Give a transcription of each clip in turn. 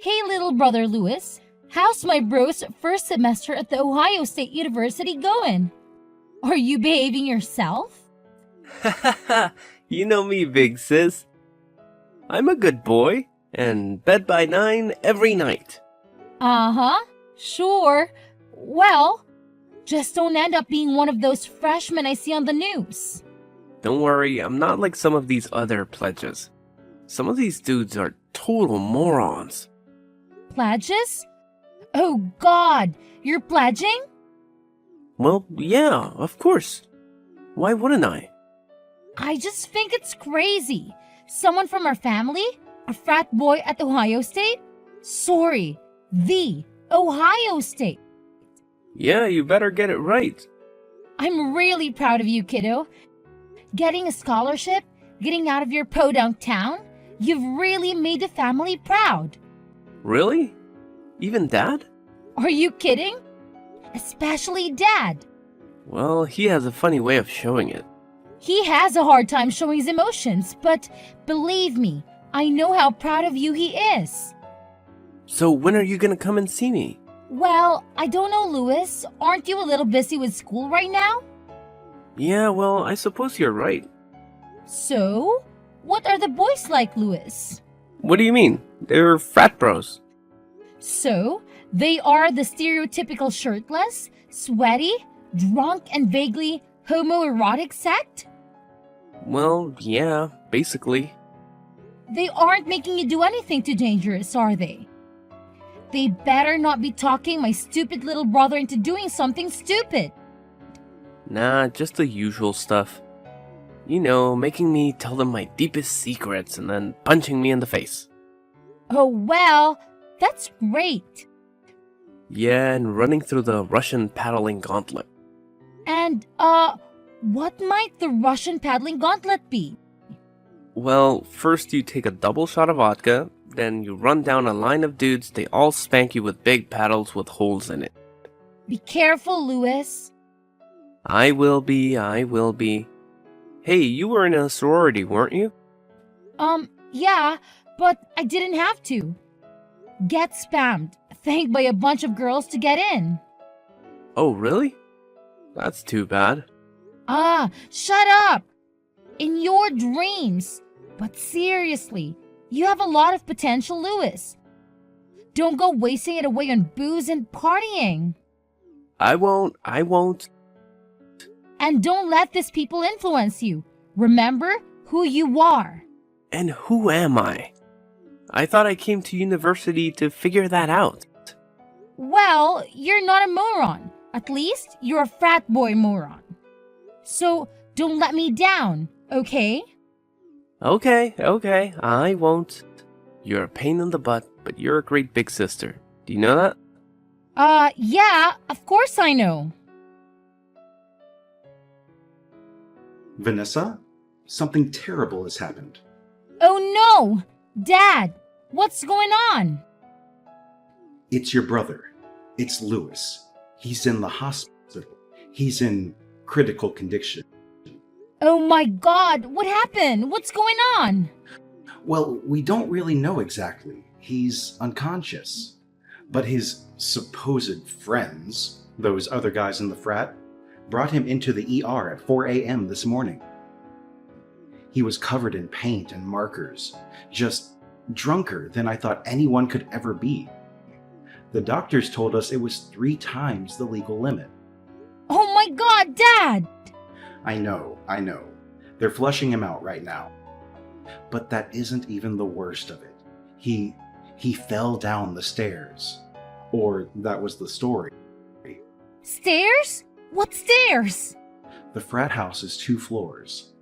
Hey, little brother Lewis. How's my bro's first semester at the Ohio State University going? Are you behaving yourself? You know me, big sis. I'm a good boy, and bed by 9 every night. Uh-huh. Sure. Well, just don't end up being one of those freshmen I see on the news. Don't worry, I'm not like some of these other pledges. Some of these dudes are total morons. Pledges? Oh God, you're pledging? Well, yeah, of course. Why wouldn't I? I just think it's crazy. Someone from our family? A frat boy at Ohio State? Sorry, the Ohio State. Yeah, you better get it right. I'm really proud of you, kiddo. Getting a scholarship, getting out of your podunk town, you've really made the family proud. Really? Even Dad? Are you kidding? Especially Dad. Well, he has a funny way of showing it. He has a hard time showing his emotions, but believe me, I know how proud of you he is. So when are you gonna come and see me? Well, I don't know, Lewis. Aren't you a little busy with school right now? Yeah, well, I suppose you're right. So, what are the boys like, Lewis? What do you mean? They're frat bros. So, they are the stereotypical shirtless, sweaty, drunk, and vaguely homoerotic sect? Well, yeah, basically. They aren't making you do anything too dangerous, are they? They better not be talking my stupid little brother into doing something stupid. Nah, just the usual stuff. You know, making me tell them my deepest secrets and then punching me in the face. Oh, well, that's great. Yeah, and running through the Russian paddling gauntlet. And, what might the Russian paddling gauntlet be? Well, first you take a double shot of vodka, then you run down a line of dudes, they all spank you with big paddles with holes in it. Be careful, Lewis. I will be. Hey, you were in a sorority, weren't you? Yeah, but I didn't have to. Get spammed, thanked by a bunch of girls to get in. Oh, really? That's too bad. Ah, shut up! In your dreams. But seriously, you have a lot of potential, Lewis. Don't go wasting it away on booze and partying. I won't. And don't let these people influence you. Remember who you are. And who am I? I thought I came to university to figure that out. Well, you're not a moron. At least you're a frat boy moron. So don't let me down, okay? Okay, I won't. You're a pain in the butt, but you're a great big sister. Do you know that? Yeah, of course I know. Vanessa, something terrible has happened. Oh no! Dad, what's going on? It's your brother. It's Lewis. He's in the hospital. He's in critical condition. Oh my God, what happened? What's going on? Well, we don't really know exactly. He's unconscious. But his supposed friends, those other guys in the frat, brought him into the ER at 4 a.m. this morning. He was covered in paint and markers, just drunker than I thought anyone could ever be. The doctors told us it was 3 times the legal limit. Oh my God, Dad! I know. They're flushing him out right now. But that isn't even the worst of it. He fell down the stairs. Or that was the story. Stairs? What stairs? The frat house is 2 floors.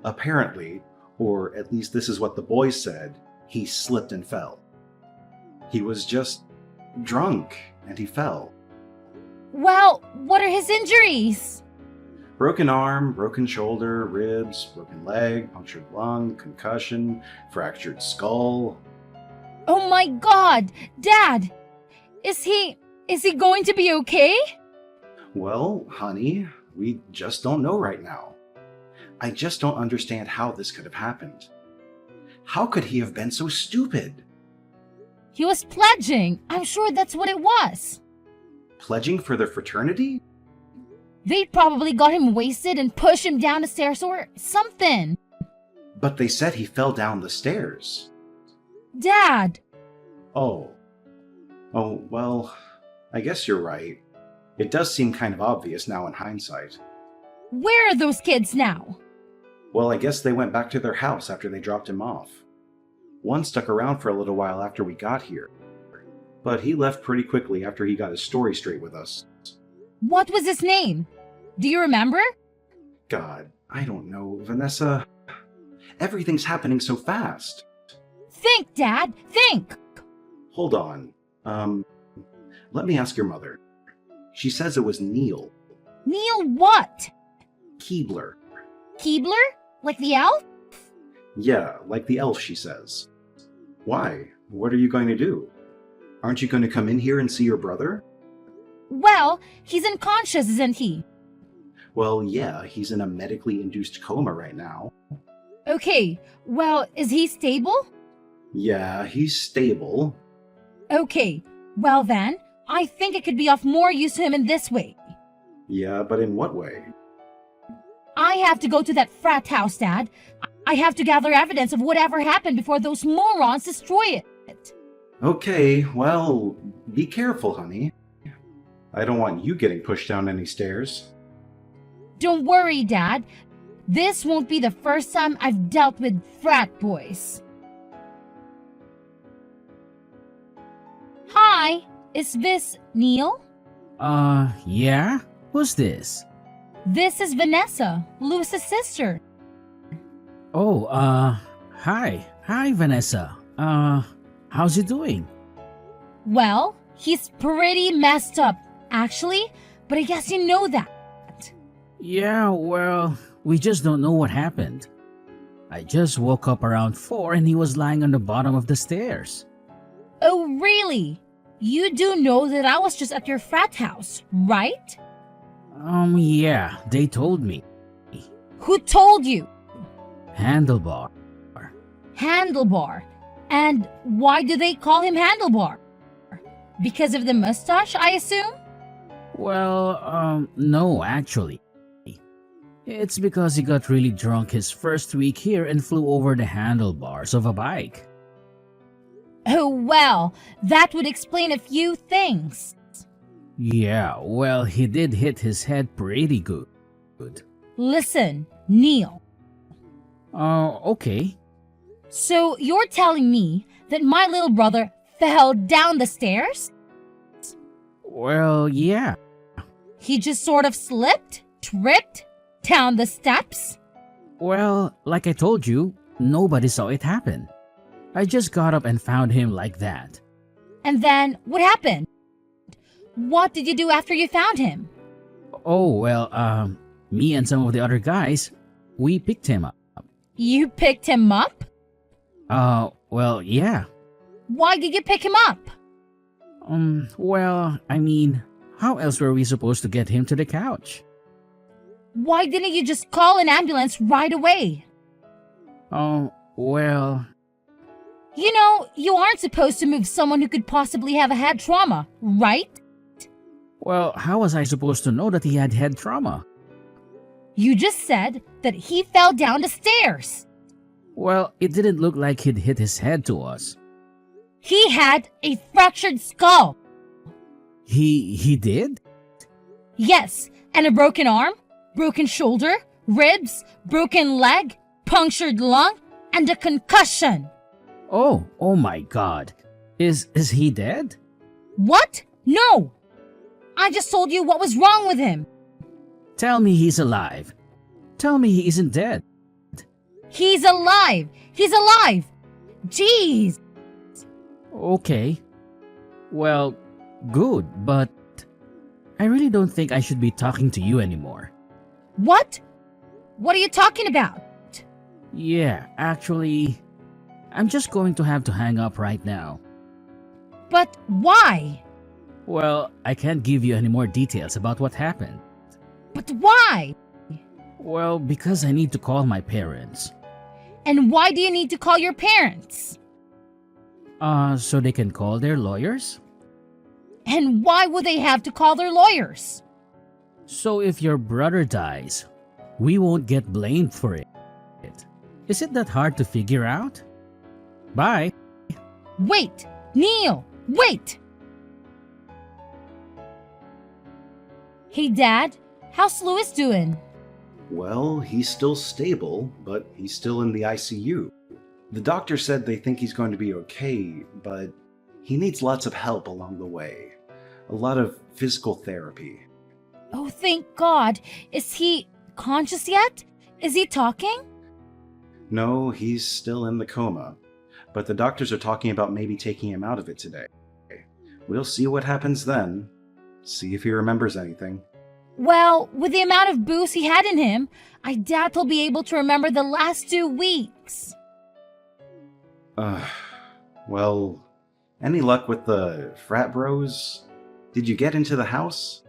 Apparently, or at least this is what the boys said, he slipped and fell. He was just drunk and he fell. Well, what are his injuries? Broken arm, broken shoulder, ribs, broken leg, punctured lung, concussion, fractured skull. Oh my God, Dad! Is he going to be okay? Well, honey, we just don't know right now. I just don't understand how this could have happened. How could he have been so stupid? He was pledging. I'm sure that's what it was. Pledging for the fraternity? They probably got him wasted and pushed him down the stairs or something. But they said he fell down the stairs. Dad, Oh. Oh, well, I guess you're right. It does seem kind of obvious now in hindsight. where are those kids now? Well, I guess they went back to their house after they dropped him off. One stuck around for a little while after we got here, but he left pretty quickly after he got his story straight with us. What was his name? Do you remember? God, I don't know, Vanessa. Everything's happening so fast. Think, Dad, think! Hold on. Let me ask your mother. She says it was Neil Neil what? Keebler. Keebler? Like the elf? Yeah, like the elf, she says. Why? What are you going to do? Aren't you going to come in here and see your brother? Well, he's unconscious, isn't he? Well, yeah, he's in a medically induced coma right now. Okay, well, is he stable? Yeah, he's stable. Okay, well then, I think it could be of more use to him in this way. Yeah, but in what way? I have to go to that frat house, Dad. I have to gather evidence of whatever happened before those morons destroy it. Okay, well, be careful, honey. I don't want you getting pushed down any stairs. Don't worry, Dad. This won't be the first time I've dealt with frat boys. Hi, is this Neil? Yeah? Who's this? This is Vanessa, Lewis's sister. Oh, hi. Hi, Vanessa. How's he doing? Well, he's pretty messed up, actually, but I guess you know that. Yeah, well, we just don't know what happened. I just woke up around 4 and he was lying on the bottom of the stairs. Oh, really? You do know that I was just at your frat house, right? Yeah, they told me. Who told you? Handlebar. Handlebar. And why do they call him Handlebar? Because of the mustache, I assume? Well, no, actually. It's because he got really drunk his first week here and flew over the handlebars of a bike. Oh, well, that would explain a few things. Yeah, well, he did hit his head pretty good. Listen, Neil. Okay. So you're telling me that my little brother fell down the stairs? Well, yeah. He just sort of slipped, tripped, down the steps? Well, like I told you, nobody saw it happen. I just got up and found him like that. And then what happened? What did you do after you found him? Oh, well, me and some of the other guys, we picked him up. You picked him up? Well, yeah. Why did you pick him up? Well, I mean, how else were we supposed to get him to the couch? Why didn't you just call an ambulance right away? Oh, well, You know, you aren't supposed to move someone who could possibly have a head trauma, right? well, how was I supposed to know that he had head trauma? You just said that he fell down the stairs. Well, it didn't look like he'd hit his head to us. He had a fractured skull. He did? Yes, and a broken arm, broken shoulder, ribs, broken leg, punctured lung, and a concussion. Oh my god. Is he dead? What? No! I just told you what was wrong with him. Tell me he's alive. Tell me he isn't dead. He's alive! He's alive! Jeez! Okay. Well, good, but I really don't think I should be talking to you anymore. What? What are you talking about? Yeah, actually, I'm just going to have to hang up right now. But why? Well, I can't give you any more details about what happened. But why? Well, because I need to call my parents. And why do you need to call your parents? So they can call their lawyers? And why would they have to call their lawyers? So if your brother dies, we won't get blamed for it. Is it that hard to figure out? Bye. Wait! Neil! Wait! Hey, Dad. How's Louis doing? Well, he's still stable, but he's still in the ICU. The doctor said they think he's going to be okay, but he needs lots of help along the way. A lot of physical therapy. Oh, thank God. Is he conscious yet? Is he talking? No, he's still in the coma, but the doctors are talking about maybe taking him out of it today. We'll see what happens then. See if he remembers anything. Well, with the amount of booze he had in him, I doubt he'll be able to remember the last 2 weeks. Well, any luck with the frat bros? Did you get into the house?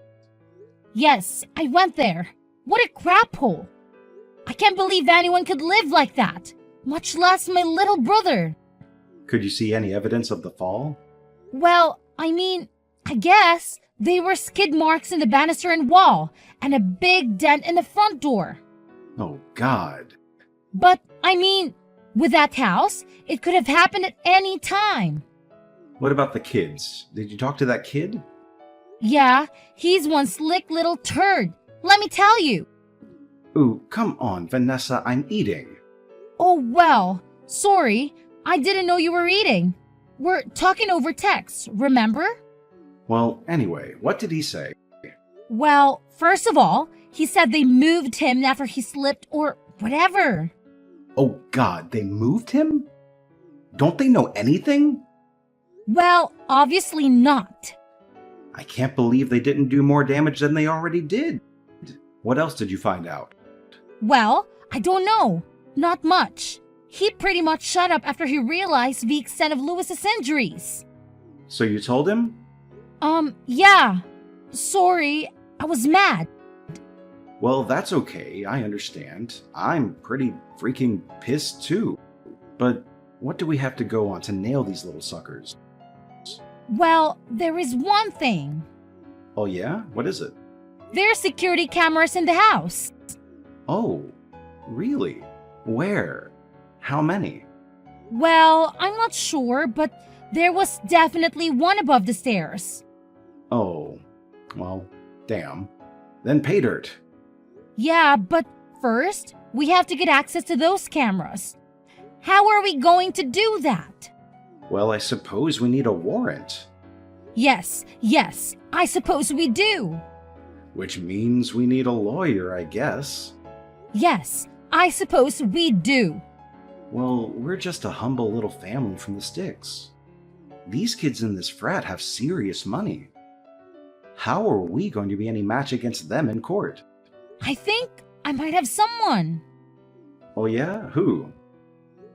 Yes, I went there. What a crap hole. I can't believe anyone could live like that, much less my little brother. Could you see any evidence of the fall? Well, I guess they were skid marks in the banister and wall, and a big dent in the front door. Oh, God. But, with that house, it could have happened at any time. What about the kids? Did you talk to that kid? Yeah, he's one slick little turd. Let me tell you. Ooh, come on, Vanessa, I'm eating. Oh, well, sorry. I didn't know you were eating. We're talking over text, remember? Well, anyway, what did he say? Well, first of all, he said they moved him after he slipped or whatever. Oh, God, they moved him? Don't they know anything? Well, obviously not. I can't believe they didn't do more damage than they already did. What else did you find out? Well, I don't know. Not much. He pretty much shut up after he realized the extent of Louis's injuries. So you told him? Yeah. Sorry, I was mad. Well, that's okay, I understand. I'm pretty freaking pissed too. But what do we have to go on to nail these little suckers? Well, there is one thing. Oh yeah? What is it? There are security cameras in the house. Oh, really? Where? How many? Well, I'm not sure, but there was definitely one above the stairs. Oh, well, damn. Then pay dirt. Yeah, but first, we have to get access to those cameras. How are we going to do that? Well, I suppose we need a warrant. Yes, I suppose we do. Which means we need a lawyer, I guess. Yes, I suppose we do. Well, we're just a humble little family from the sticks. These kids in this frat have serious money. How are we going to be any match against them in court? I think I might have someone. Oh yeah? Who?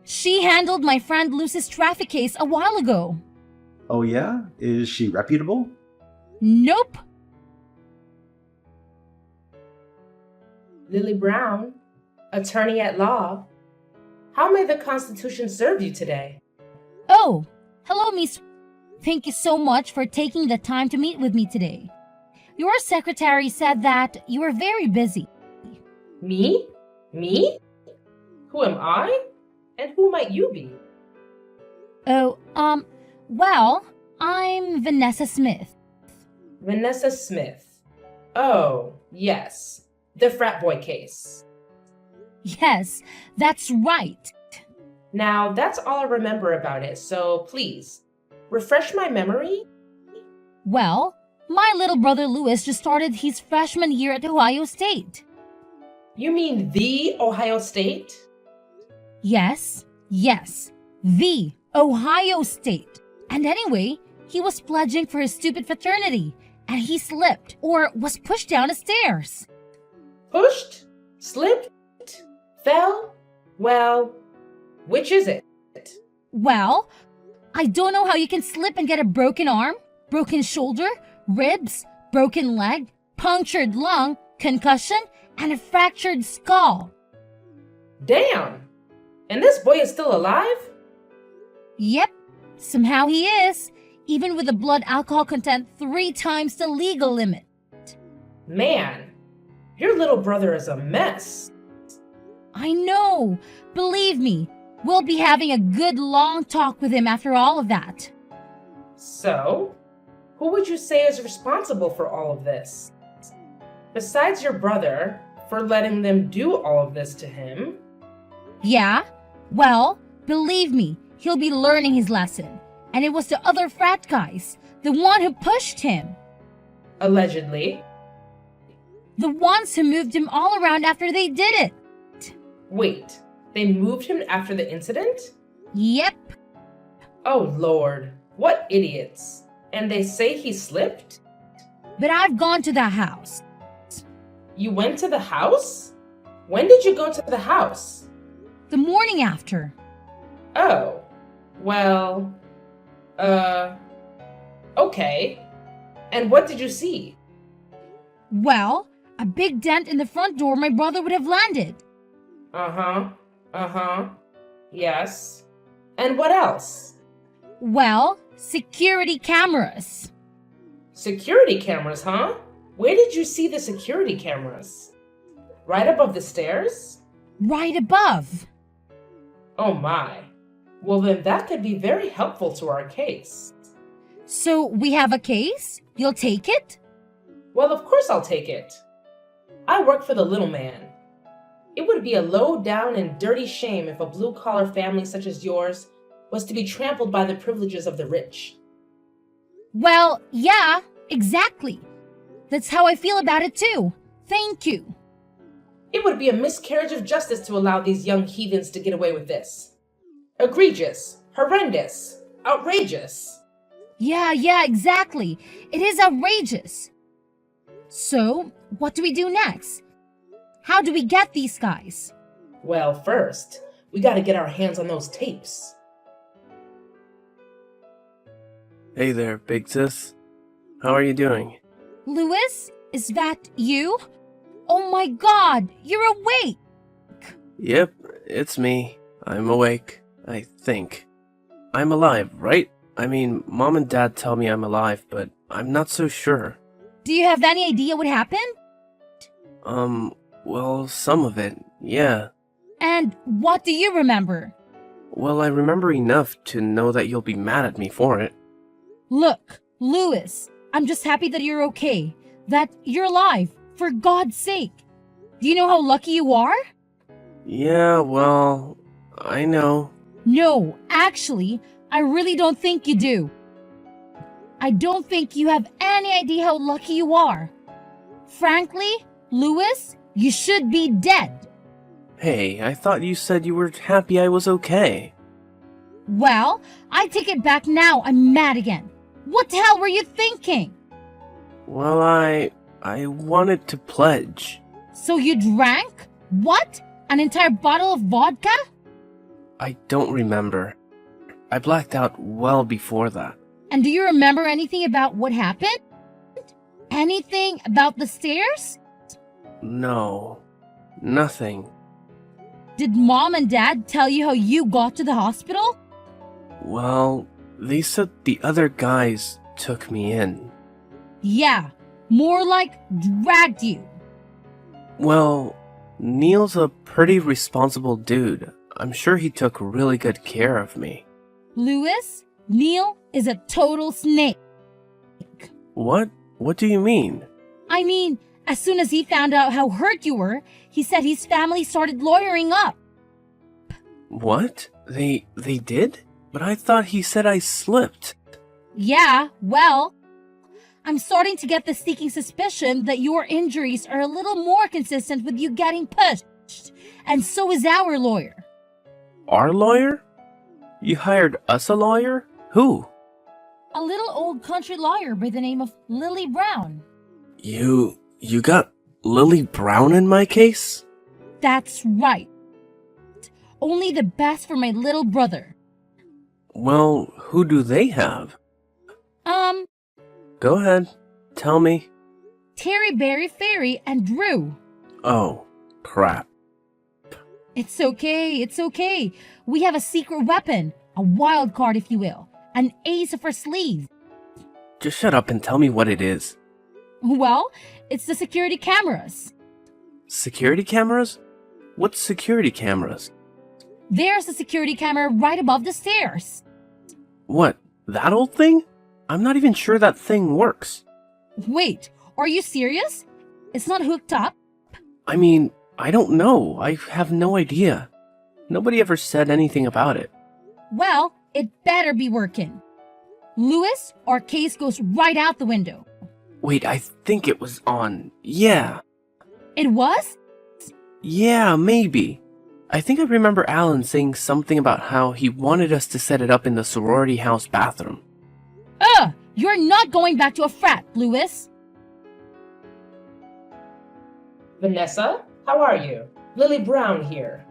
She handled my friend Lucy's traffic case a while ago. Oh yeah? Is she reputable? Nope. Lily Brown, attorney at law. How may the Constitution serve you today? Oh, hello, Miss. Thank you so much for taking the time to meet with me today. Your secretary said that you are very busy. Me? Me? Who am I? And who might you be? Oh, well, I'm Vanessa Smith. Vanessa Smith. Oh, yes. The frat boy case. Yes, that's right. Now, that's all I remember about it, so please, refresh my memory. Well, my little brother Louis just started his freshman year at Ohio State. You mean the Ohio State? Yes, the Ohio State. And anyway, he was pledging for his stupid fraternity, and he slipped or was pushed down the stairs. Pushed? Slipped? Fell? Well, which is it? Well, I don't know how you can slip and get a broken arm, broken shoulder, ribs, broken leg, punctured lung, concussion, and a fractured skull. Damn! And this boy is still alive? Yep, Somehow he is, even with a blood alcohol content 3 times the legal limit. Man, your little brother is a mess. I know. Believe me, we'll be having a good long talk with him after all of that. So, who would you say is responsible for all of this? Besides your brother, for letting them do all of this to him? Yeah? Well, believe me, he'll be learning his lesson. And it was the other frat guys, the one who pushed him. Allegedly. The ones who moved him all around after they did it. Wait, they moved him after the incident? Yep. Oh Lord, what idiots. And they say he slipped? But I've gone to that house. You went to the house? When did you go to the house? The morning after. Oh, well, okay. And what did you see? Well, a big dent in the front door my brother would have landed. Yes. And what else? Well, security cameras. Security cameras, huh? Where did you see the security cameras? Right above the stairs? Right above. Oh my. Well, then that could be very helpful to our case. So we have a case? You'll take it? Well, of course I'll take it. I work for the little man. It would be a low down and dirty shame if a blue-collar family such as yours was to be trampled by the privileges of the rich. Well, yeah, exactly. That's how I feel about it too. Thank you. It would be a miscarriage of justice to allow these young heathens to get away with this. Egregious, horrendous, outrageous. Yeah, exactly. It is outrageous. So, what do we do next? How do we get these guys? Well, first, we gotta get our hands on those tapes. Hey there, big sis. How are you doing? Louis, is that you? Oh my god, you're awake! Yep, it's me. I'm awake, I think. I'm alive, right? I mean, Mom and Dad tell me I'm alive, but I'm not so sure. Do you have any idea what happened? Well, some of it, yeah. And what do you remember? Well, I remember enough to know that you'll be mad at me for it. Look, Louis, I'm just happy that you're okay. That you're alive, for God's sake. Do you know how lucky you are? Yeah, well, I know. No, actually, I really don't think you do. I don't think you have any idea how lucky you are. Frankly, Louis, you should be dead. Hey, I thought you said you were happy I was okay. Well, I take it back now. I'm mad again. What the hell were you thinking? Well, I wanted to pledge. So you drank? What? An entire bottle of vodka? I don't remember. I blacked out well before that. And do you remember anything about what happened? Anything about the stairs? No, nothing. Did Mom and Dad tell you how you got to the hospital? Well, they said the other guys took me in. Yeah, more like dragged you. Well, Neil's a pretty responsible dude. I'm sure he took really good care of me. Louis, Neil is a total snake. What? What do you mean? I mean, as soon as he found out how hurt you were, he said his family started lawyering up. What? They did? But I thought he said I slipped. Yeah, well, I'm starting to get the sneaking suspicion that your injuries are a little more consistent with you getting pushed. And so is our lawyer. Our lawyer? You hired us a lawyer? Who? A little old country lawyer by the name of Lily Brown. You got Lily Brown in my case? That's right. Only the best for my little brother. Well, who do they have? Go ahead. Tell me. Terry Berry Ferry and Drew. Oh, crap. It's okay. We have a secret weapon, a wild card if you will. an ace of her sleeve. Just shut up and tell me what it is. Well, it's the security cameras. Security cameras? What's security cameras? There's a security camera right above the stairs. What, that old thing? I'm not even sure that thing works. Wait, are you serious? It's not hooked up? I mean, I don't know. I have no idea. Nobody ever said anything about it. Well, it better be working. Lewis, our case goes right out the window. Wait, I think it was on. Yeah. It was? Yeah, maybe. I think I remember Alan saying something about how he wanted us to set it up in the sorority house bathroom. You're not going back to a frat, Lewis. Vanessa, how are you? Lily Brown here.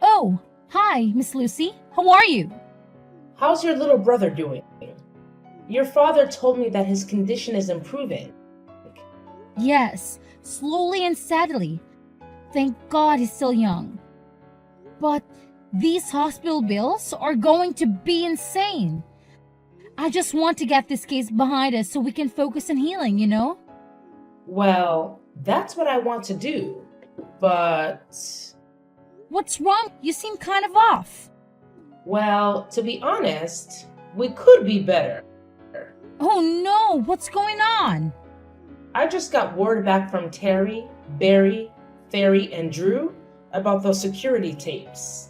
Oh, hi, Miss Lucy. How are you? How's your little brother doing? Your father told me that his condition is improving. Yes, slowly and steadily. Thank God he's still young. But these hospital bills are going to be insane. I just want to get this case behind us so we can focus on healing, you know? Well, that's what I want to do, but... What's wrong? You seem kind of off. Well, to be honest, we could be better. Oh no, what's going on? I just got word back from Terry, Barry, Ferry, and Drew about those security tapes.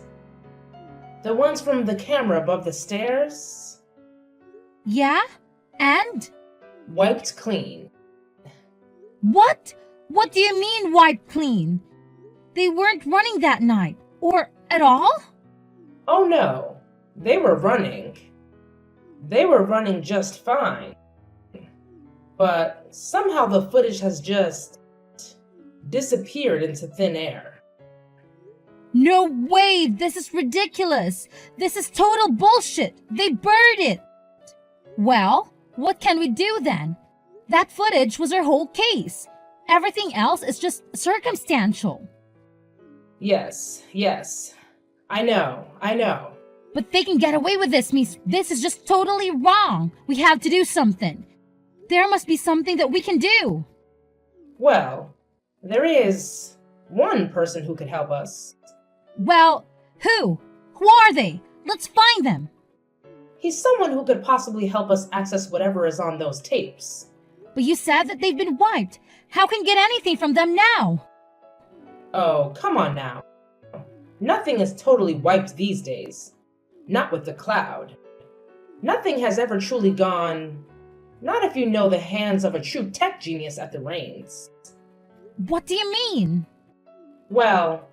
The ones from the camera above the stairs. Yeah? And? Wiped clean. What? What do you mean wiped clean? They weren't running that night. Or at all? Oh no, they were running. They were running just fine. But somehow the footage has just disappeared into thin air. No way! This is ridiculous! This is total bullshit! They buried it! Well, what can we do then? That footage was our whole case. Everything else is just circumstantial. Yes. I know. But they can get away with this, Miss. This is just totally wrong. We have to do something. There must be something that we can do. Well, there is one person who could help us. Well, who? Who are they? Let's find them. He's someone who could possibly help us access whatever is on those tapes. But you said that they've been wiped. How can we get anything from them now? Oh, come on now. Nothing is totally wiped these days. Not with the cloud. Nothing has ever truly gone... Not if you know the hands of a true tech genius at the reins. What do you mean? Well,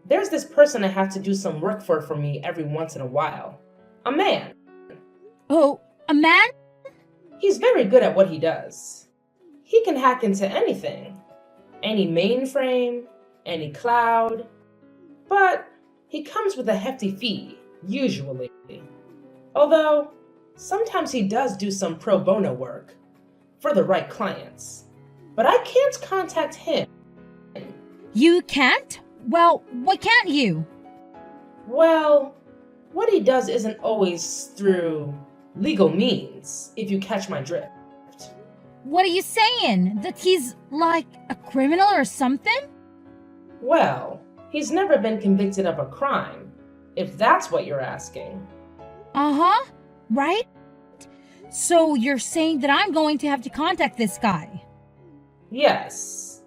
there's this person I have to do some work for me every once in a while. A man. Oh, a man? He's very good at what he does. He can hack into anything. Any mainframe, any cloud. But he comes with a hefty fee, usually. Although, sometimes he does do some pro bono work for the right clients. But I can't contact him. You can't? Well, why can't you? Well, what he does isn't always through legal means, if you catch my drift. What are you saying? That he's like a criminal or something? Well, he's never been convicted of a crime, if that's what you're asking. Uh-huh, right? So you're saying that I'm going to have to contact this guy? Yes,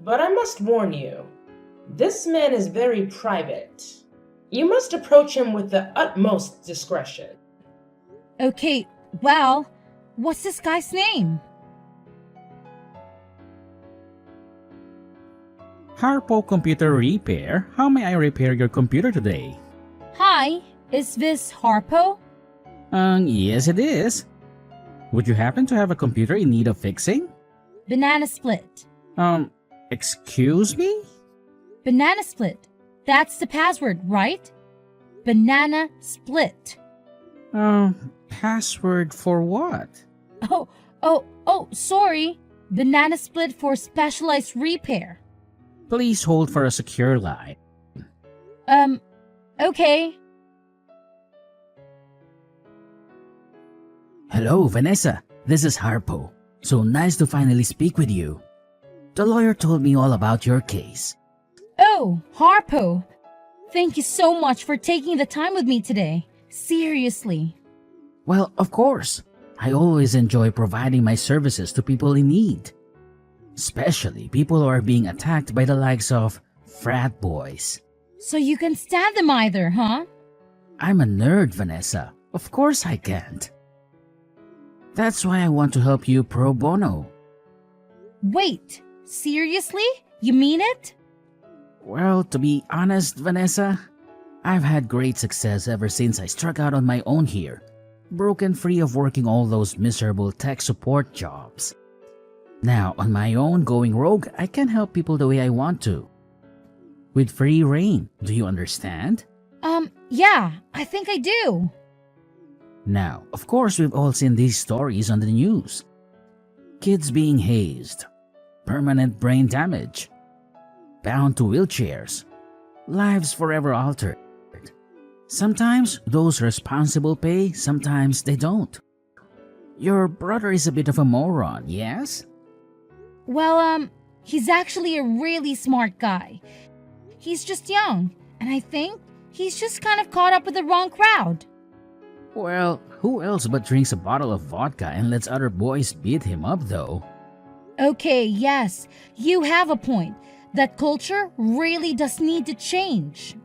but I must warn you, this man is very private. You must approach him with the utmost discretion. Okay, well, what's this guy's name? Harpo Computer Repair. How may I repair your computer today? Hi, is this Harpo? Yes it is. Would you happen to have a computer in need of fixing? Banana Split. Excuse me? Banana Split. That's the password, right? Banana Split. Password for what? Oh, sorry. Banana Split for specialized repair. Please hold for a secure line. Okay. Hello, Vanessa. This is Harpo. So nice to finally speak with you. The lawyer told me all about your case. Oh, Harpo. Thank you so much for taking the time with me today. Seriously. Well, of course. I always enjoy providing my services to people in need. Especially people who are being attacked by the likes of frat boys. So you can stand them either, huh? I'm a nerd, Vanessa. Of course I can't. That's why I want to help you pro bono. Wait, seriously? You mean it? Well, to be honest, Vanessa, I've had great success ever since I struck out on my own here, broken free of working all those miserable tech support jobs. Now, on my own going rogue, I can help people the way I want to. With free reign, do you understand? Yeah, I think I do. Now, of course, we've all seen these stories on the news. Kids being hazed, permanent brain damage, bound to wheelchairs, lives forever altered. Sometimes those responsible pay, sometimes they don't. Your brother is a bit of a moron, yes? Well, he's actually a really smart guy. He's just young, and I think he's just kind of caught up with the wrong crowd. Well, who else but drinks a bottle of vodka and lets other boys beat him up, though? Okay, yes, you have a point. That culture really does need to change.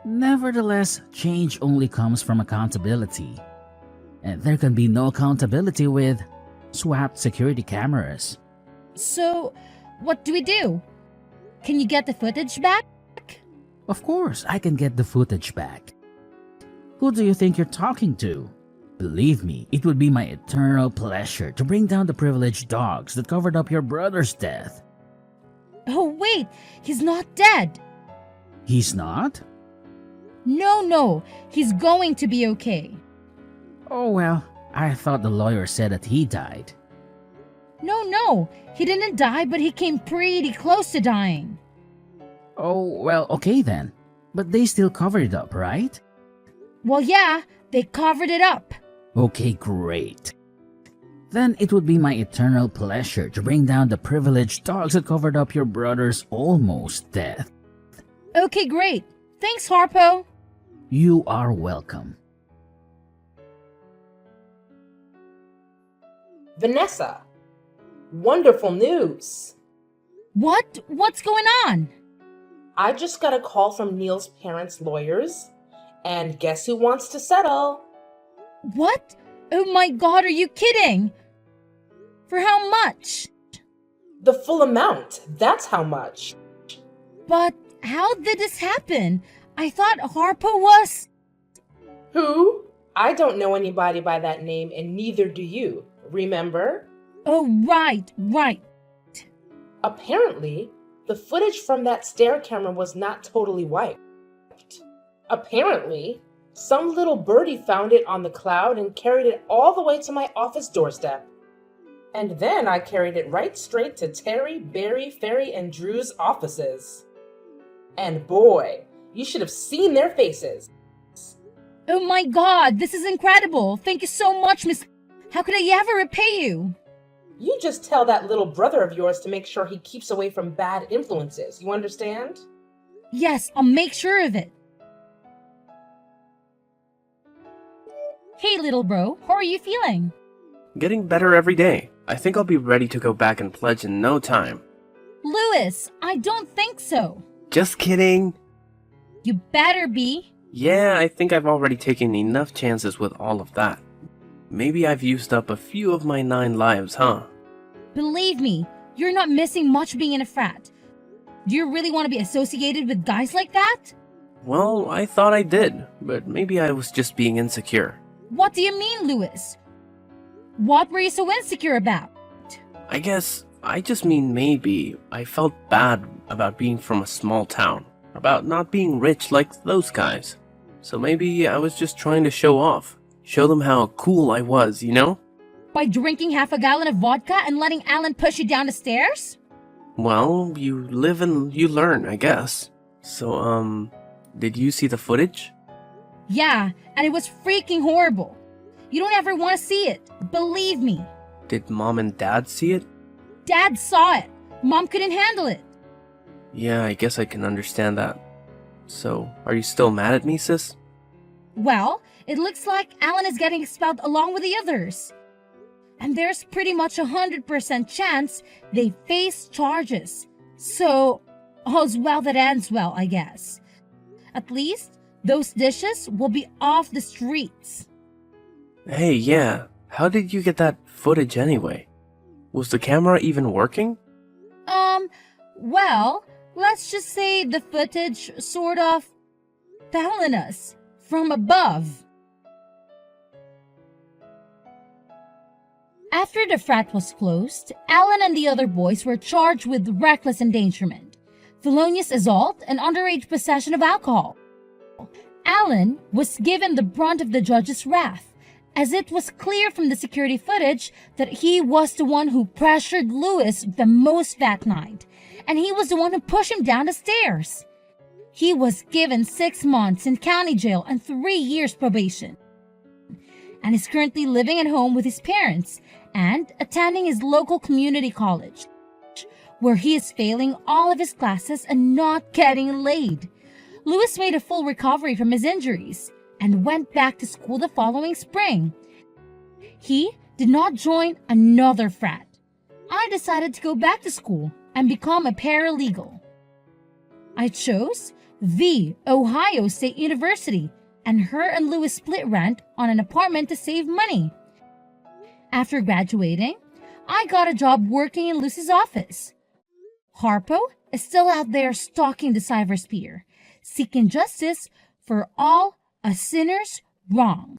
Nevertheless, change only comes from accountability. And there can be no accountability with swapped security cameras. So, what do we do? Can you get the footage back? Of course, I can get the footage back. Who do you think you're talking to? Believe me, it would be my eternal pleasure to bring down the privileged dogs that covered up your brother's death. Oh, wait, he's not dead. He's not? No, he's going to be okay. Oh well, I thought the lawyer said that he died. No, he didn't die, but he came pretty close to dying. Oh, well, okay then. But they still covered it up, right? Well, yeah, they covered it up. Okay, great. Then it would be my eternal pleasure to bring down the privileged dogs that covered up your brother's almost death. Okay, great. Thanks, Harpo. You are welcome. Vanessa, wonderful news. What? What's going on? I just got a call from Neil's parents' lawyers, and guess who wants to settle? What? Oh my god, are you kidding? For how much? The full amount, that's how much. But how did this happen? I thought Harpo was... Who? I don't know anybody by that name, and neither do you, remember? Oh, right. Apparently, the footage from that stair camera was not totally wiped. Apparently, some little birdie found it on the cloud and carried it all the way to my office doorstep. And then I carried it right straight to Terry, Barry, Ferry, and Drew's offices. And boy, you should have seen their faces. Oh my god, this is incredible. Thank you so much, Miss... How could I ever repay you? You just tell that little brother of yours to make sure he keeps away from bad influences, you understand? Yes, I'll make sure of it. Hey, little bro, how are you feeling? Getting better every day. I think I'll be ready to go back and pledge in no time. Louis, I don't think so. Just kidding. You better be. Yeah, I think I've already taken enough chances with all of that. Maybe I've used up a few of my 9 lives, huh? Believe me, you're not missing much being in a frat. Do you really want to be associated with guys like that? Well, I thought I did, but maybe I was just being insecure. What do you mean, Louis? What were you so insecure about? I guess I just mean maybe I felt bad about being from a small town, about not being rich like those guys. So maybe I was just trying to show off, show them how cool I was, you know? By drinking half a gallon of vodka and letting Alan push you down the stairs? Well, you live and you learn, I guess. So, did you see the footage? Yeah, and it was freaking horrible. You don't ever want to see it. Believe me. Did Mom and Dad see it? Dad saw it. Mom couldn't handle it. Yeah, I guess I can understand that. So, are you still mad at me, sis? Well, it looks like Alan is getting expelled along with the others. And there's pretty much 100% chance they face charges. So, all's well that ends well, I guess. At least, those dishes will be off the streets. Hey, yeah. How did you get that footage anyway? Was the camera even working? Well, let's just say the footage sort of fell on us from above. After the frat was closed, Alan and the other boys were charged with reckless endangerment, felonious assault, and underage possession of alcohol. Alan was given the brunt of the judge's wrath, as it was clear from the security footage that he was the one who pressured Lewis the most that night, and he was the one who pushed him down the stairs. He was given 6 months in county jail and 3 years probation, and is currently living at home with his parents and attending his local community college, where he is failing all of his classes and not getting laid. Lewis made a full recovery from his injuries and went back to school the following spring. He did not join another frat. I decided to go back to school and become a paralegal. I chose the Ohio State University, and her and Lewis split rent on an apartment to save money. After graduating, I got a job working in Lewis's office. Harpo is still out there stalking the cybersphere, seeking justice for all a sinner's wrong.